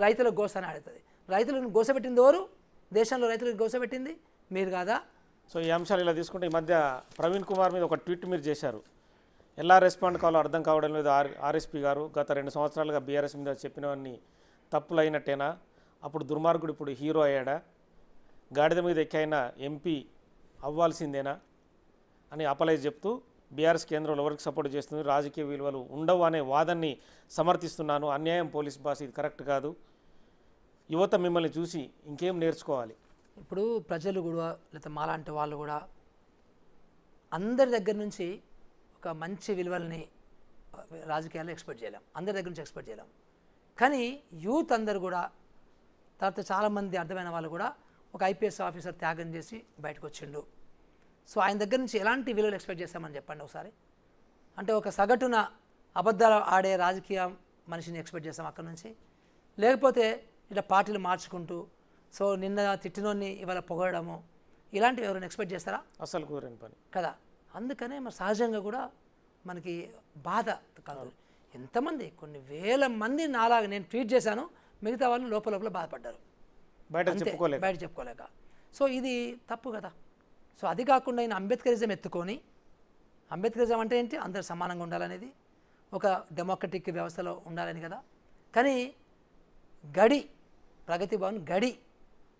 రైతులకు గోస అని అడుగుతుంది. రైతులను గోసపెట్టింది ఎవరు? దేశంలో రైతులకు గోసపెట్టింది మీరు కాదా? సో ఈ అంశాలు ఇలా తీసుకుంటే ఈ మధ్య ప్రవీణ్ కుమార్ మీద ఒక ట్వీట్ మీరు చేశారు. ఎలా రెస్పాండ్ కావాలో అర్థం కావడం లేదు. ఆర్ఎస్పీ గారు గత 2 సంవత్సరాలుగా బీఆర్ఎస్ మీద చెప్పినవన్నీ తప్పులు అయినట్టేనా? అప్పుడు దుర్మార్గుడు ఇప్పుడు హీరో అయ్యాడా? గాడిద మీద ఎక్కైనా ఎంపీ అవ్వాల్సిందేనా అని అపలైజ్ చెప్తూ బీఆర్ఎస్ కేంద్రంలో ఎవరికి సపోర్ట్ చేస్తుంది, రాజకీయ విలువలు ఉండవు అనే వాదనని సమర్థిస్తున్నాను. అన్యాయం పోలీస్ బాస్, ఇది కరెక్ట్ కాదు. యువత మిమ్మల్ని చూసి ఇంకేం నేర్చుకోవాలి? ఇప్పుడు ప్రజలు కూడా లేకపోతే మాలాంటి వాళ్ళు కూడా అందరి దగ్గర నుంచి ఒక మంచి విలువల్ని రాజకీయాల్లో ఎక్స్పెక్ట్ చేయలేం, అందరి దగ్గర నుంచి ఎక్స్పెక్ట్ చేయలేం. కానీ యూత్ అందరు కూడా, తర్వాత చాలామంది అర్థమైన వాళ్ళు కూడా ఒక ఐపీఎస్ ఆఫీసర్ త్యాగం చేసి బయటకు వచ్చిండు. సో ఆయన దగ్గర నుంచి ఎలాంటి విలువలు ఎక్స్పెక్ట్ చేస్తామని చెప్పండి ఒకసారి. అంటే ఒక సగటున అబద్ధాలు ఆడే రాజకీయ మనిషిని ఎక్స్పెక్ట్ చేస్తాం అక్కడ నుంచి, లేకపోతే ఇట్లా పార్టీలు మార్చుకుంటూ సో నిన్న తిట్టినోన్ని ఇవాళ పొగడము, ఇలాంటివి ఎవరైనా ఎక్స్పెక్ట్ చేస్తారా? అసలు కూరని పని కదా. అందుకనే మరి సహజంగా కూడా మనకి బాధ కాదు. ఎంతమంది, కొన్ని వేల మంది నాలాగా నేను ట్వీట్ చేశాను, మిగతా వాళ్ళు లోపల బాధపడ్డారు, బయట చెప్పుకోలేక. సో ఇది తప్పు కదా. సో అది కాకుండా ఆయన అంబేద్కరిజం ఎత్తుకొని, అంబేద్కరిజం అంటే ఏంటి? అందరు సమానంగా ఉండాలనేది, ఒక డెమోక్రటిక్ వ్యవస్థలో ఉండాలని కదా. కానీ ప్రగతి భవన్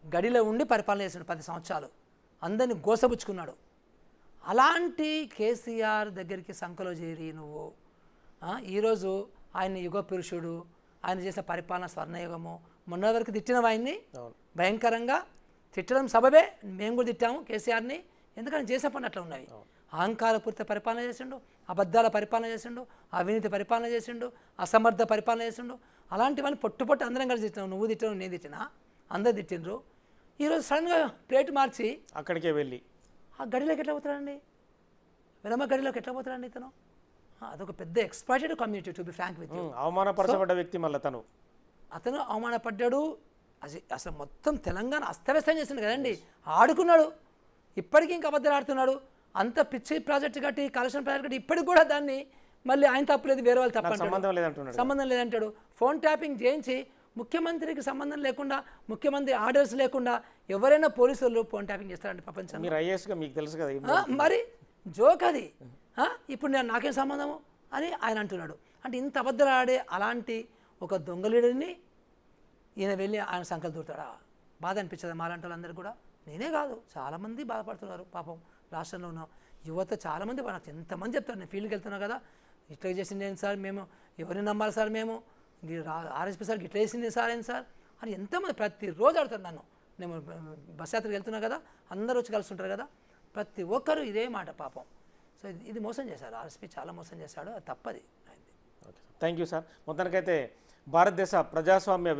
గడిలో ఉండి పరిపాలన చేస్తున్నాడు 10 సంవత్సరాలు, అందరినీ గోసబుచ్చుకున్నాడు. అలాంటి కేసీఆర్ దగ్గరికి సంఖలో చేరి నువ్వు ఈరోజు ఆయన యుగ పురుషుడు, ఆయన చేసే పరిపాలన స్వర్ణయుగము, మొన్న వరకు తిట్టినవి ఆయన్ని భయంకరంగా తిట్టడం సబబే, మేము కూడా తిట్టాము కేసీఆర్ని, ఎందుకంటే చేసే పని అట్లా ఉన్నవి. అహంకారపూరిత పరిపాలన చేసిండు, అబద్ధాల పరిపాలన చేసిండు, అవినీతి పరిపాలన చేసిండు, అసమర్థ పరిపాలన చేసిండు. అలాంటివన్నీ పొట్టు అందరం కలిసి తిట్టినావు, నువ్వు తిట్టావు, నేను తిట్టినా, అందరు తిట్టిండ్రు. ఈరోజు సడన్గా ప్లేట్ మార్చి అక్కడికే వెళ్ళి ఆ గడిలోకి ఎట్లా పోతాడండి? వెనమ గడిలోకి ఎట్లా పోతాడండి ఇతను? అదొక పెద్ద exploited community, to be frank with you. అవమానపరచబడ్డ వ్యక్తి మళ్ళీ అతను అవమానపడ్డాడు. అసలు మొత్తం తెలంగాణ అస్తవ్యస్తం చేసిండు కదండి, ఆడుకున్నాడు. ఇప్పటికీ ఇంకా అబద్ధాలు ఆడుతున్నాడు. అంత పిచ్చి ప్రాజెక్ట్ కట్టి, కాలుష్యం ప్రాజెక్ట్ కట్టి, ఇప్పటికి కూడా దాన్ని మళ్ళీ ఆయన తప్పలేదు, వేరే వాళ్ళు తప్ప సంబంధం లేదంటాడు. ఫోన్ ట్యాపింగ్ చేయించి ముఖ్యమంత్రికి సంబంధం లేకుండా, ముఖ్యమంత్రి ఆర్డర్స్ లేకుండా ఎవరైనా పోలీసులు ఫోన్ ట్యాపింగ్ చేస్తారండి ప్రపంచంలో. మీకు తెలుసు కదా మరి జోక్ అది. ఇప్పుడు నాకేం సంబంధము అని ఆయన అంటున్నాడు. అంటే ఇంత అబద్ధాలు ఆడే అలాంటి ఒక దొంగ లీడర్ని ఈయన వెళ్ళి ఆయన సంకలు దూరుతాడా? బాధ అనిపించదు మాలాంటి వాళ్ళందరూ కూడా. నేనే కాదు, చాలామంది బాధపడుతున్నారు పాపం. రాష్ట్రంలో ఉన్న యువత చాలామంది నాకు ఎంతమంది చెప్తారు, నేను ఫీల్డ్కి వెళ్తున్నా కదా, ఇట్లా చేసింది ఏంటి సార్, మేము ఎవరిని నమ్మాలి సార్, మేము ఆర్ఎస్పీ సార్కి ఇట్లా చేసింది సార్ ఏంటి సార్ అని ఎంతమంది ప్రతిరోజు ఆడుతారు నన్ను. నేను బస్ యాత్రకు వెళ్తున్నా కదా, అందరూ వచ్చి కలుస్తుంటారు కదా, ప్రతి ఒక్కరు ఇదే మాట పాపం. సో ఇది మోసం చేశారు, ఆర్ఎస్పీ చాలా మోసం చేశాడు, అది తప్పది. Thank you sir. మొత్తానికైతే భారతదేశ ప్రజాస్వామ్య